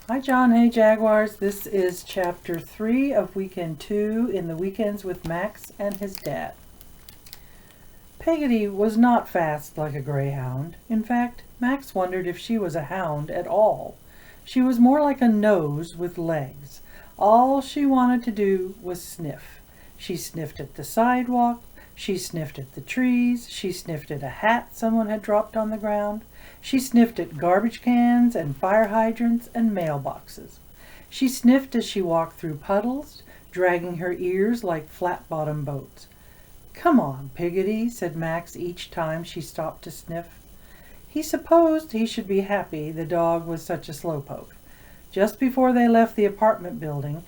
Hi John, hey Jaguars. This is chapter 3 of weekend 2 in the weekends with Max and his dad. Peggotty was not fast like a greyhound. In fact, Max wondered if she was a hound at all. She was more like a nose with legs. All she wanted to do was sniff. She sniffed at the sidewalk, she sniffed at the trees, she sniffed at a hat someone had dropped on the ground. She sniffed at garbage cans and fire hydrants and mailboxes. She sniffed as she walked through puddles, dragging her ears like flat-bottom boats. "Come on, Peggotty," said Max each time she stopped to sniff. He supposed he should be happy the dog was such a slowpoke. Just before they left the apartment building,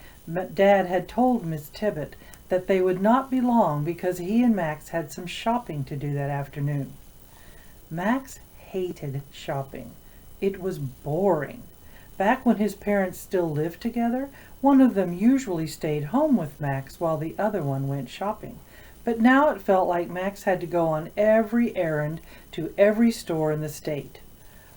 Dad had told Miss Tibbet that they would not be long because he and Max had some shopping to do that afternoon. Max hated shopping. It was boring. Back when his parents still lived together, one of them usually stayed home with Max while the other one went shopping. But now it felt like Max had to go on every errand to every store in the state.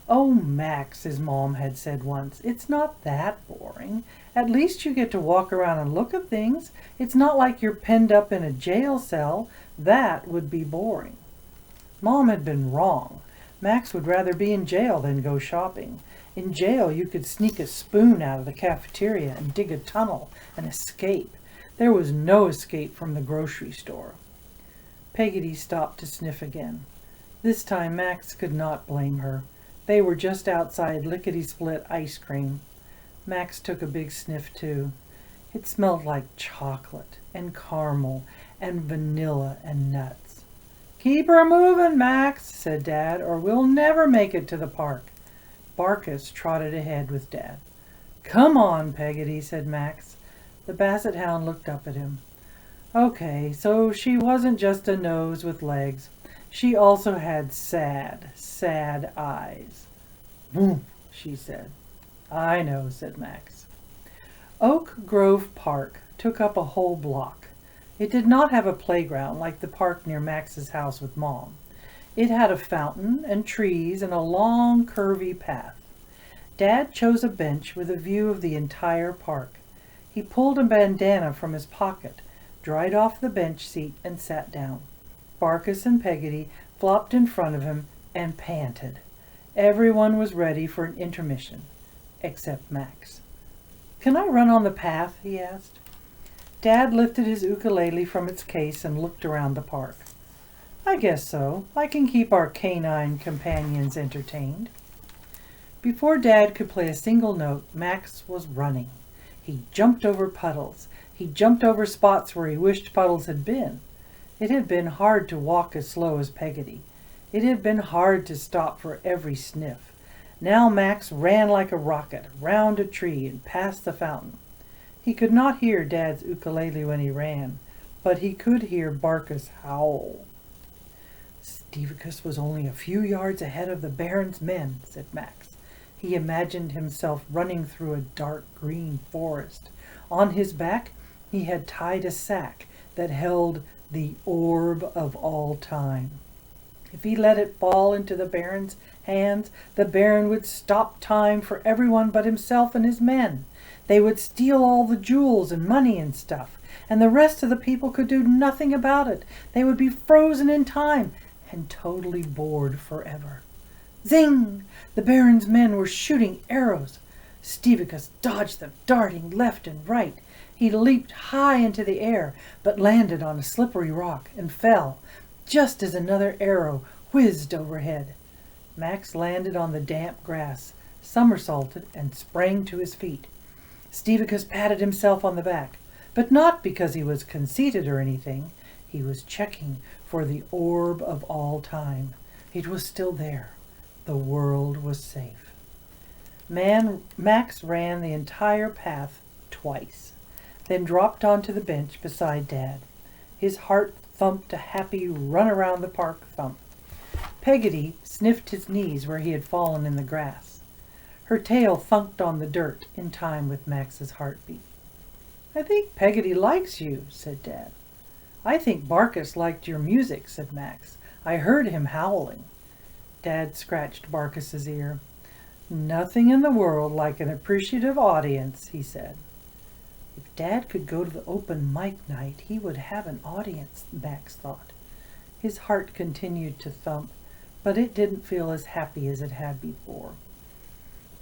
"Oh, Max," his mom had said once, "it's not that boring. At least you get to walk around and look at things. It's not like you're penned up in a jail cell. That would be boring." Mom had been wrong. Max would rather be in jail than go shopping. In jail, you could sneak a spoon out of the cafeteria and dig a tunnel and escape. There was no escape from the grocery store. Peggotty stopped to sniff again. This time Max could not blame her. They were just outside lickety-split ice cream. Max took a big sniff too. It smelled like chocolate and caramel and vanilla and nuts. "Keep her moving, Max," said Dad, "or we'll never make it to the park." Barkus trotted ahead with Dad. "Come on, Peggotty," said Max. The Basset Hound looked up at him. Okay, so she wasn't just a nose with legs. She also had sad, sad eyes. "Woof," she said. "I know," said Max. Oak Grove Park took up a whole block. It did not have a playground like the park near Max's house with Mom. It had a fountain and trees and a long, curvy path. Dad chose a bench with a view of the entire park. He pulled a bandana from his pocket, dried off the bench seat, and sat down. Barkus and Peggotty flopped in front of him and panted. Everyone was ready for an intermission, except Max. "Can I run on the path?" he asked. Dad lifted his ukulele from its case and looked around the park. "I guess so. I can keep our canine companions entertained." Before Dad could play a single note, Max was running. He jumped over puddles. He jumped over spots where he wished puddles had been. It had been hard to walk as slow as Peggotty. It had been hard to stop for every sniff. Now Max ran like a rocket, round a tree and past the fountain. He could not hear Dad's ukulele when he ran, but he could hear Barkus howl. "Stevicus was only a few yards ahead of the Baron's men," said Max. He imagined himself running through a dark green forest. On his back he had tied a sack that held the orb of all time. If he let it fall into the Baron's hands, the Baron would stop time for everyone but himself and his men. They would steal all the jewels and money and stuff, and the rest of the people could do nothing about it. They would be frozen in time and totally bored forever. Zing! The Baron's men were shooting arrows. Stevicus dodged them, darting left and right. He leaped high into the air, but landed on a slippery rock and fell, just as another arrow whizzed overhead. Max landed on the damp grass, somersaulted, and sprang to his feet. Stevicus patted himself on the back, but not because he was conceited or anything. He was checking for the orb of all time. It was still there. The world was safe. Max ran the entire path twice, then dropped onto the bench beside Dad. His heart thumped a happy run-around-the-park thump. Peggotty sniffed his knees where he had fallen in the grass. Her tail thunked on the dirt in time with Max's heartbeat. "I think Peggotty likes you," said Dad. "I think Barkus liked your music," said Max. "I heard him howling." Dad scratched Barkus's ear. Nothing in the world like an appreciative audience, he said. If Dad could go to the open mic night, he would have an audience, Max thought. His heart continued to thump, but it didn't feel as happy as it had before.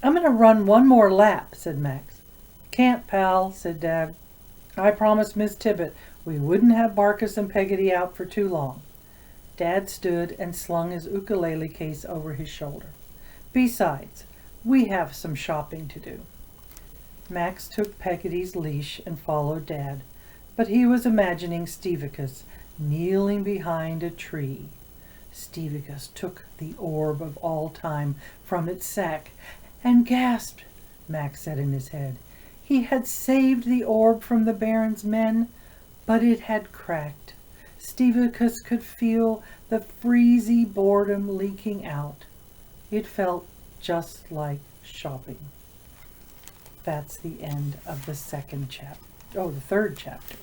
I'm going to run one more lap, said Max. Can't, pal, said Dad. I promised Miss Tippett we wouldn't have Barkis and Peggotty out for too long. Dad stood and slung his ukulele case over his shoulder. Besides, we have some shopping to do. Max took Peggotty's leash and followed Dad, but he was imagining Stevicus kneeling behind a tree. Stevicus took the orb of all time from its sack and gasped, Max said in his head. He had saved the orb from the Baron's men, but it had cracked. Stevicus could feel the freezy boredom leaking out. It felt just like shopping. That's the end of the third chapter.